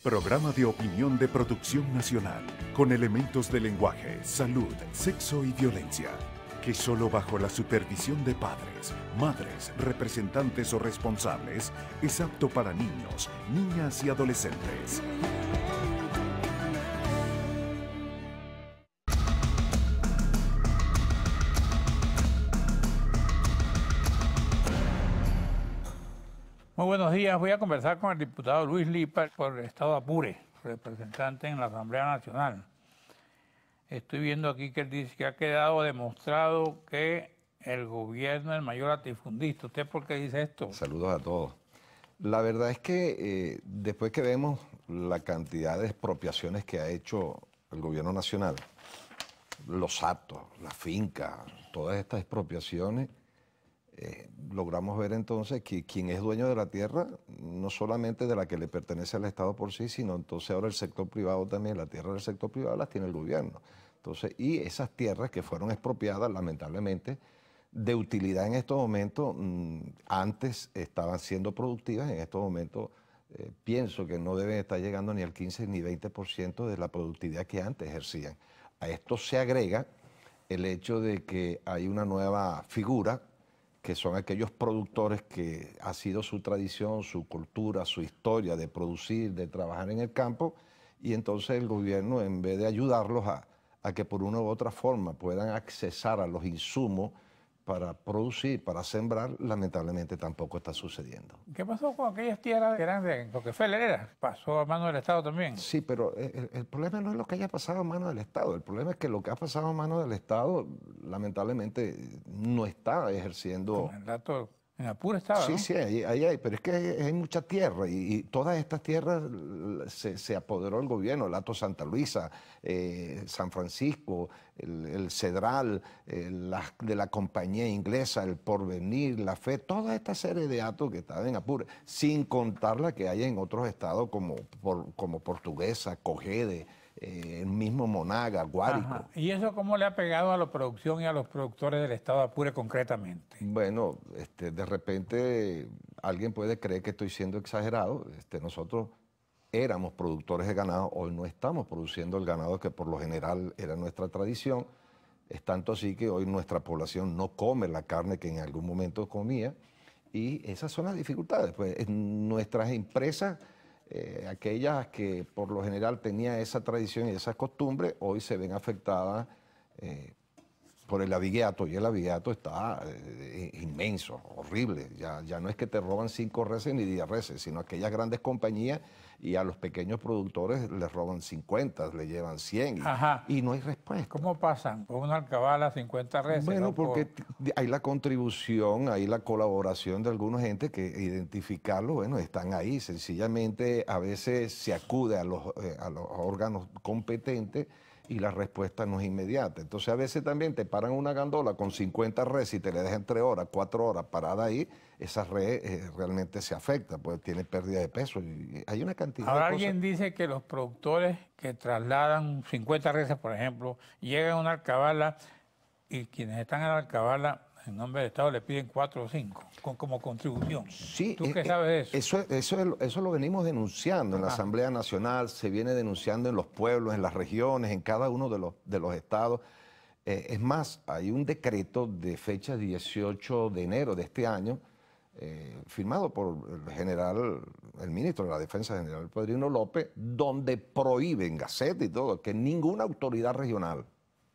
Programa de opinión de producción nacional, con elementos de lenguaje, salud, sexo y violencia, que solo bajo la supervisión de padres, madres, representantes o responsables es apto para niños, niñas y adolescentes. Muy buenos días. Voy a conversar con el diputado Luis Lipa por el estado de Apure, representante en la Asamblea Nacional. Estoy viendo aquí que él dice que ha quedado demostrado que el gobierno es el mayor latifundista. ¿Usted por qué dice esto? Saludos a todos. La verdad es que después que vemos la cantidad de expropiaciones que ha hecho el gobierno nacional, los actos, las fincas, todas estas expropiaciones, logramos ver entonces que quien es dueño de la tierra, no solamente de la que le pertenece al Estado por sí, sino entonces ahora el sector privado también, la tierra del sector privado las tiene el gobierno. Entonces, y esas tierras que fueron expropiadas, lamentablemente, de utilidad en estos momentos, antes estaban siendo productivas, en estos momentos pienso que no deben estar llegando ni al 15 ni 20% de la productividad que antes ejercían. A esto se agrega el hecho de que hay una nueva figura, que son aquellos productores que ha sido su tradición, su cultura, su historia de producir, de trabajar en el campo, y entonces el gobierno, en vez de ayudarlos a que por una u otra forma puedan accesar a los insumos para producir, para sembrar, lamentablemente tampoco está sucediendo. ¿Qué pasó con aquellas tierras que eran de Rockefeller? ¿Pasó a mano del Estado también? Sí, pero el problema no es lo que haya pasado a manos del Estado. El problema es que lo que ha pasado a manos del Estado, lamentablemente, no está ejerciendo... Con el dato, en Apure estaba, Sí, ¿no? sí, ahí hay, pero es que hay mucha tierra y todas estas tierras se apoderó el gobierno, el Hato Santa Luisa, San Francisco, el Cedral, de la compañía inglesa, el Porvenir, la Fe, toda esta serie de actos que estaban en Apure, sin contar la que hay en otros estados como Portuguesa, Cogede, el mismo Monaga, Guárico. Ajá. ¿Y eso cómo le ha pegado a la producción y a los productores del estado de Apure concretamente? Bueno, de repente alguien puede creer que estoy siendo exagerado. Nosotros éramos productores de ganado, hoy no estamos produciendo el ganado que por lo general era nuestra tradición. Es tanto así que hoy nuestra población no come la carne que en algún momento comía, y esas son las dificultades. Pues nuestras empresas, aquellas que por lo general tenían esa tradición y esas costumbres, hoy se ven afectadas por el abigeato, y el abigeato está inmenso, horrible. Ya no es que te roban 5 reses ni 10 reses, sino aquellas grandes compañías, y a los pequeños productores les roban 50, le llevan 100 y no hay respuesta. ¿Cómo pasan por una alcabala 50 reses? Bueno, ¿no? porque hay la contribución, hay la colaboración de alguna gente que identificarlo, bueno, están ahí. Sencillamente a veces se acude a los órganos competentes y la respuesta no es inmediata. Entonces a veces también te paran una gandola con 50 reses y te le dejan 3 horas, 4 horas parada ahí, esa red realmente se afecta, pues tiene pérdida de peso. Y hay una cantidad Ahora de cosas. alguien dice que los productores que trasladan 50 reses, por ejemplo, llegan a una alcabala y quienes están en la alcabala, en nombre del Estado, le piden 4 o 5 como contribución. Sí, ¿Tú qué sabes de eso? Eso lo venimos denunciando en la Asamblea Nacional, se viene denunciando en los pueblos, en las regiones, en cada uno de los estados. Es más, hay un decreto de fecha 18 de enero de este año, firmado por el ministro de la Defensa, general Padrino López, donde prohíben, Gaceta y todo, que ninguna autoridad regional,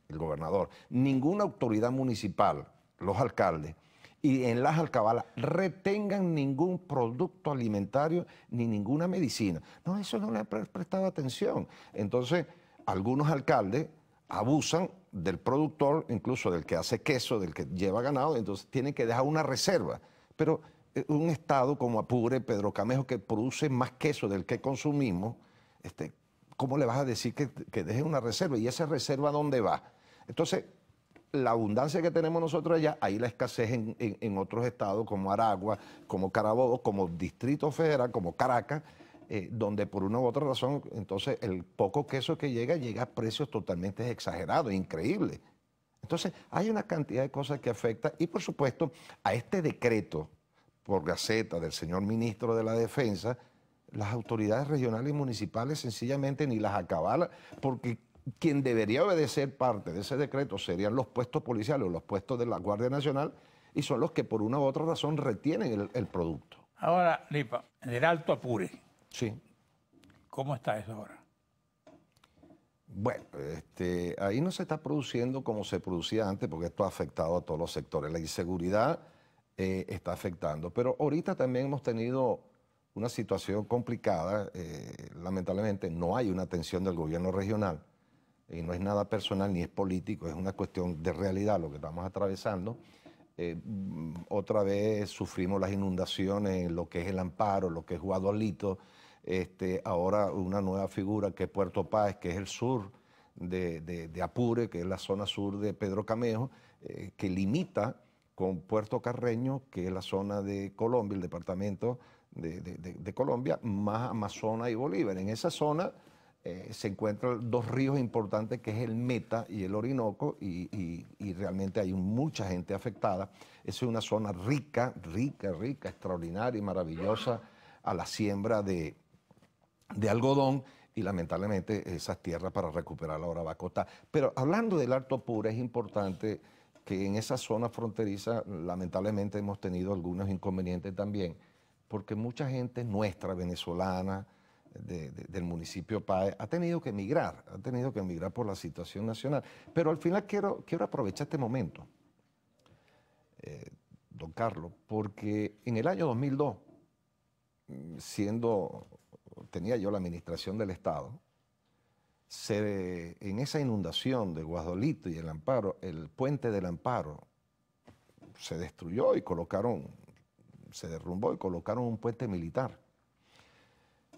el gobernador, ninguna autoridad municipal, los alcaldes, y en las alcabalas retengan ningún producto alimentario ni ninguna medicina. No, eso no le han prestado atención. Entonces, algunos alcaldes abusan del productor, incluso del que hace queso, del que lleva ganado, entonces tienen que dejar una reserva. Pero un estado como Apure, Pedro Camejo, que produce más queso del que consumimos, ¿cómo le vas a decir que deje una reserva? ¿Y esa reserva dónde va? Entonces, la abundancia que tenemos nosotros allá, hay la escasez en otros estados como Aragua, como Carabobo, como Distrito Federal, como Caracas, donde por una u otra razón, entonces el poco queso que llega a precios totalmente exagerados, increíbles. Entonces hay una cantidad de cosas que afectan, y por supuesto a este decreto por Gaceta del señor ministro de la Defensa, las autoridades regionales y municipales sencillamente ni las acabalan, porque quien debería obedecer parte de ese decreto serían los puestos policiales o los puestos de la Guardia Nacional, y son los que por una u otra razón retienen el producto. Ahora, Lipa, en el Alto Apure, Sí. ¿cómo está eso ahora? Bueno, ahí no se está produciendo como se producía antes, porque esto ha afectado a todos los sectores. La inseguridad está afectando, pero ahorita también hemos tenido una situación complicada. Lamentablemente no hay una atención del gobierno regional, y no es nada personal ni es político, es una cuestión de realidad lo que estamos atravesando. Otra vez sufrimos las inundaciones en lo que es el Amparo, lo que es Guadolito. Ahora una nueva figura que es Puerto Páez, que es el sur de Apure, que es la zona sur de Pedro Camejo, que limita con Puerto Carreño, que es la zona de Colombia, el departamento de Colombia, más Amazonas y Bolívar. En esa zona se encuentran dos ríos importantes, que es el Meta y el Orinoco, y realmente hay mucha gente afectada. Esa es una zona rica, extraordinaria y maravillosa a la siembra de algodón, y lamentablemente esas tierras para recuperarla ahora va a costar. Pero hablando del Alto Apure, es importante que en esa zona fronteriza lamentablemente hemos tenido algunos inconvenientes también, porque mucha gente nuestra, venezolana, del municipio Páez, ha tenido que emigrar por la situación nacional. Pero al final quiero aprovechar este momento, don Carlos, porque en el año 2002, tenía yo la administración del Estado, en esa inundación de Guadolito y el Amparo, el puente del Amparo se destruyó y se derrumbó y colocaron un puente militar.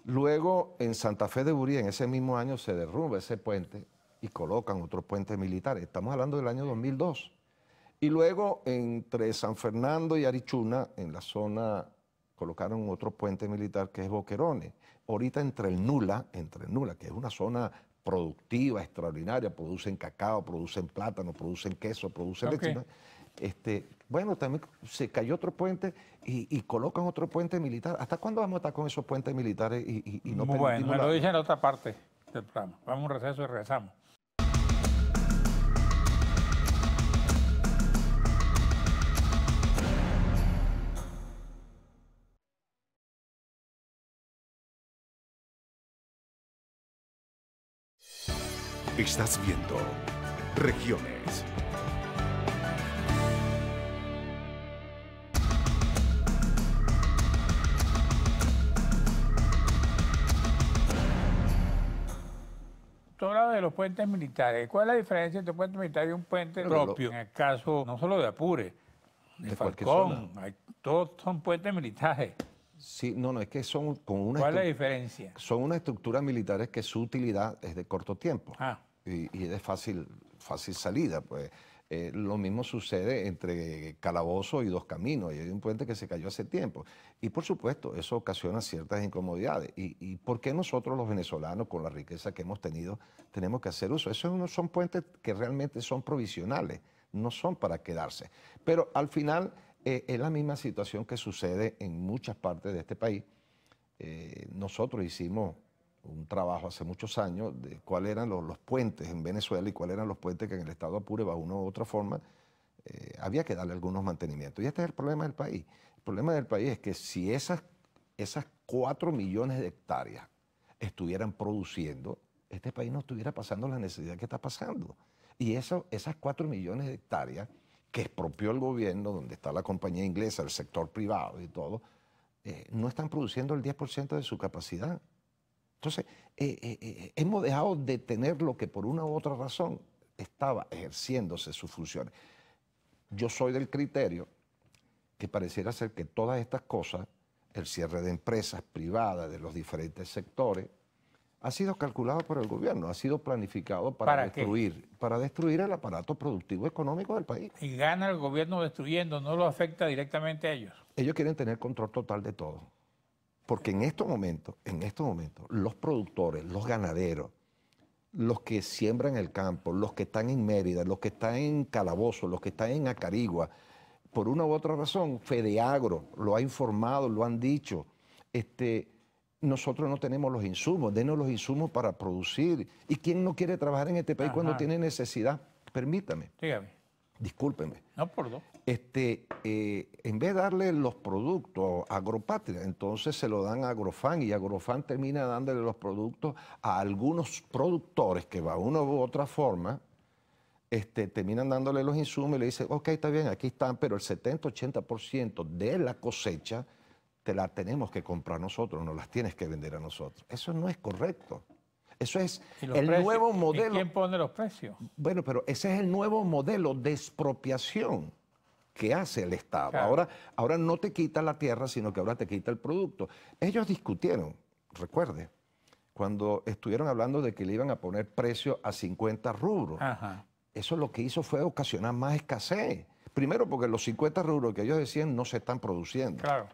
Luego, en Santa Fe de Burí, en ese mismo año, se derrumba ese puente y colocan otro puente militar. Estamos hablando del año 2002. Y luego, entre San Fernando y Arichuna, en la zona, colocaron otro puente militar, que es Boquerones. Ahorita entre el Nula, que es una zona productiva, extraordinaria, producen cacao, producen plátano, producen queso, producen leche. Bueno, también se cayó otro puente y colocan otro puente militar. ¿Hasta cuándo vamos a estar con esos puentes militares y no permitimos? Bueno, me lo dicen en otra parte del programa. Vamos a un receso y regresamos. Estás viendo Regiones. Tú hablabas de los puentes militares. ¿Cuál es la diferencia entre un puente militar y un puente propio? En el caso, no solo de Apure, de Falcón, todos son puentes militares. Sí, no, es que son con una... ¿Cuál es la diferencia? Son unas estructuras militares que su utilidad es de corto tiempo y es de fácil salida. Pues lo mismo sucede entre Calabozo y Dos Caminos, y hay un puente que se cayó hace tiempo. Y por supuesto, eso ocasiona ciertas incomodidades. ¿Y por qué nosotros los venezolanos, con la riqueza que hemos tenido, tenemos que hacer uso? Esos no son puentes que realmente son provisionales, no son para quedarse. Pero al final es la misma situación que sucede en muchas partes de este país. Nosotros hicimos un trabajo hace muchos años de cuáles eran los puentes en Venezuela y cuáles eran los puentes que en el estado Apure, de una u otra forma, había que darle algunos mantenimientos. Y este es el problema del país. El problema del país es que si esas 4 millones de hectáreas estuvieran produciendo, este país no estuviera pasando la necesidad que está pasando. Y esas 4 millones de hectáreas que expropió el gobierno, donde está la compañía inglesa, el sector privado y todo, no están produciendo el 10% de su capacidad. Entonces, hemos dejado de tener lo que por una u otra razón estaba ejerciéndose sus funciones. Yo soy del criterio que pareciera ser que todas estas cosas, el cierre de empresas privadas de los diferentes sectores, ha sido calculado por el gobierno, ha sido planificado para destruir el aparato productivo económico del país. Y gana el gobierno destruyendo, ¿no lo afecta directamente a ellos? Ellos quieren tener control total de todo. Porque en estos momentos, los productores, los ganaderos, los que siembran el campo, los que están en Mérida, los que están en Calabozo, los que están en Acarigua, por una u otra razón, Fedeagro lo ha informado, lo han dicho, nosotros no tenemos los insumos, denos los insumos para producir. ¿Y quién no quiere trabajar en este país cuando tiene necesidad? Permítame. Dígame. Discúlpeme. No, por dos. En vez de darle los productos a Agropatria, entonces se lo dan a Agrofan y Agrofan termina dándole los productos a algunos productores que de una u otra forma terminan dándole los insumos y le dicen, ok, está bien, aquí están, pero el 70-80% de la cosecha te la tenemos que comprar nosotros, no las tienes que vender a nosotros. Eso no es correcto. Eso es el nuevo modelo. ¿Y quién pone los precios? Bueno, pero ese es el nuevo modelo de expropiación que hace el Estado. Claro. Ahora no te quita la tierra, sino que ahora te quita el producto. Ellos discutieron, recuerde, cuando estuvieron hablando de que le iban a poner precio a 50 rubros. Ajá. Eso lo que hizo fue ocasionar más escasez. Primero porque los 50 rubros que ellos decían no se están produciendo. Claro.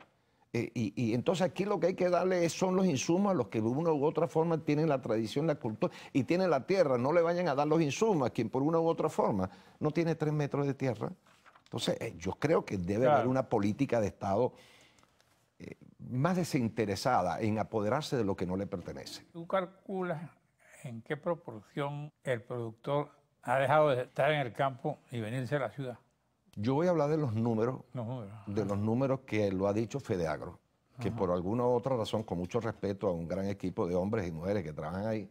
Y entonces aquí lo que hay que darle son los insumos a los que de una u otra forma tienen la tradición, la cultura y tienen la tierra. No le vayan a dar los insumos a quien por una u otra forma no tiene 3 metros de tierra. Entonces yo creo que debe haber una política de Estado más desinteresada en apoderarse de lo que no le pertenece. ¿Tú calculas en qué proporción el productor ha dejado de estar en el campo y venirse a la ciudad? Yo voy a hablar de los números, que lo ha dicho Fedeagro, que por alguna u otra razón, con mucho respeto a un gran equipo de hombres y mujeres que trabajan ahí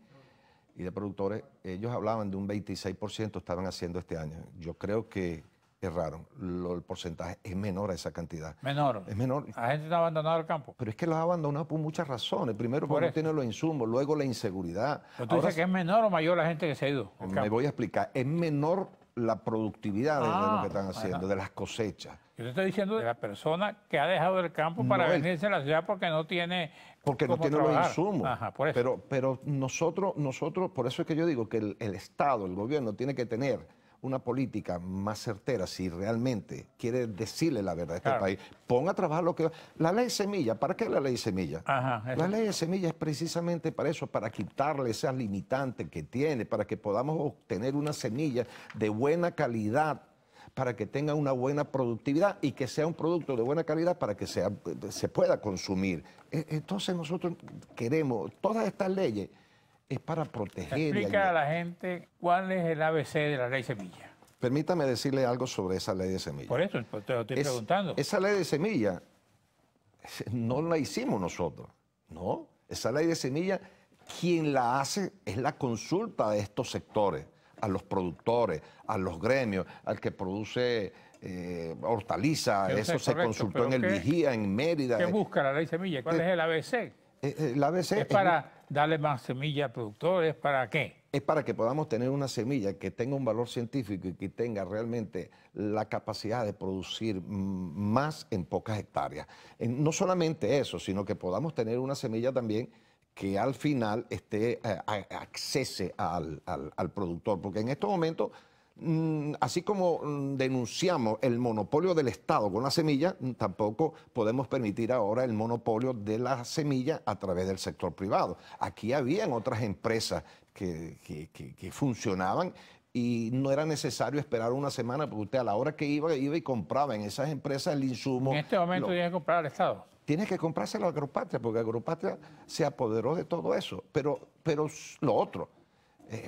y de productores, ellos hablaban de un 26% estaban haciendo este año. Yo creo que erraron. El porcentaje es menor a esa cantidad. Menor. Es menor. La gente está abandonando el campo. Pero es que los ha abandonado por muchas razones. Primero porque no tienen los insumos, luego la inseguridad. ¿Pero tú dices que es menor o mayor la gente que se ha ido? Me voy a explicar. Es menor la productividad de lo que están haciendo, de las cosechas. Yo te estoy diciendo de la persona que ha dejado el campo para venirse a la ciudad porque no tiene los insumos. Ajá, por eso. Pero nosotros, por eso es que yo digo que el Estado, el gobierno, tiene que tener una política más certera si realmente quiere decirle la verdad a este país. Ponga a trabajar lo que... La ley semilla, ¿para qué la ley semilla? La ley de semilla es precisamente para eso, para quitarle esas limitantes que tiene, para que podamos obtener una semilla de buena calidad, para que tenga una buena productividad y que sea un producto de buena calidad para que se pueda consumir. Entonces nosotros queremos, todas estas leyes es para proteger. Explica a la gente cuál es el ABC de la ley semilla. Permítame decirle algo sobre esa ley de semilla. Por eso te lo estoy preguntando. Esa ley de semilla no la hicimos nosotros, ¿no? Esa ley de semilla, quien la hace es la consulta de estos sectores, a los productores, a los gremios, al que produce hortaliza. Eso se consultó en el Vigía, en Mérida. ¿Qué busca la ley semilla? ¿Cuál es el ABC? El ABC es para darle más semilla al productor, ¿es para qué? Es para que podamos tener una semilla que tenga un valor científico y que tenga realmente la capacidad de producir más en pocas hectáreas. No solamente eso, sino que podamos tener una semilla también que al final accese al productor, porque en estos momentos, así como denunciamos el monopolio del Estado con la semilla, tampoco podemos permitir ahora el monopolio de la semilla a través del sector privado. Aquí habían otras empresas que funcionaban y no era necesario esperar una semana, porque usted a la hora que iba y compraba en esas empresas el insumo. En este momento tiene que comprar al Estado. Tienes que comprárselo a Agropatria, porque Agropatria se apoderó de todo eso. Pero lo otro,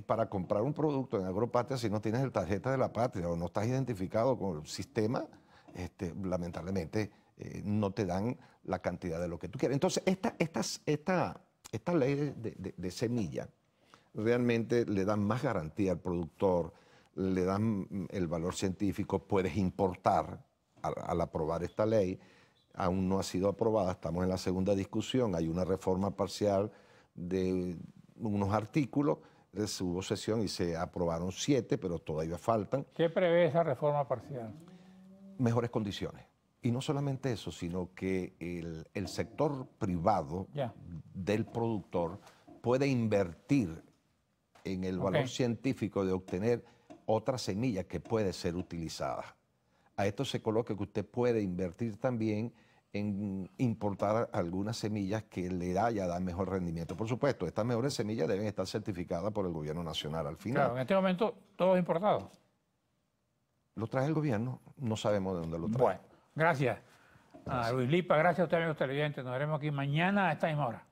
para comprar un producto en Agropatria, si no tienes el tarjeta de la patria o no estás identificado con el sistema, lamentablemente no te dan la cantidad de lo que tú quieres. Entonces, esta ley de semilla realmente le dan más garantía al productor, le dan el valor científico, puedes importar al aprobar esta ley. Aún no ha sido aprobada, estamos en la segunda discusión, hay una reforma parcial de unos artículos, hubo sesión y se aprobaron 7, pero todavía faltan. ¿Qué prevé esa reforma parcial? Mejores condiciones. Y no solamente eso, sino que el sector privado del productor puede invertir en el valor científico de obtener otra semilla que puede ser utilizada. A esto se coloca que usted puede invertir también en importar algunas semillas que le dan mejor rendimiento. Por supuesto, estas mejores semillas deben estar certificadas por el gobierno nacional al final. Claro, en este momento todo es importado. Lo trae el gobierno, no sabemos de dónde lo trae. Bueno, gracias. Luis Lipa, gracias a usted, amigos televidentes. Nos veremos aquí mañana a esta misma hora.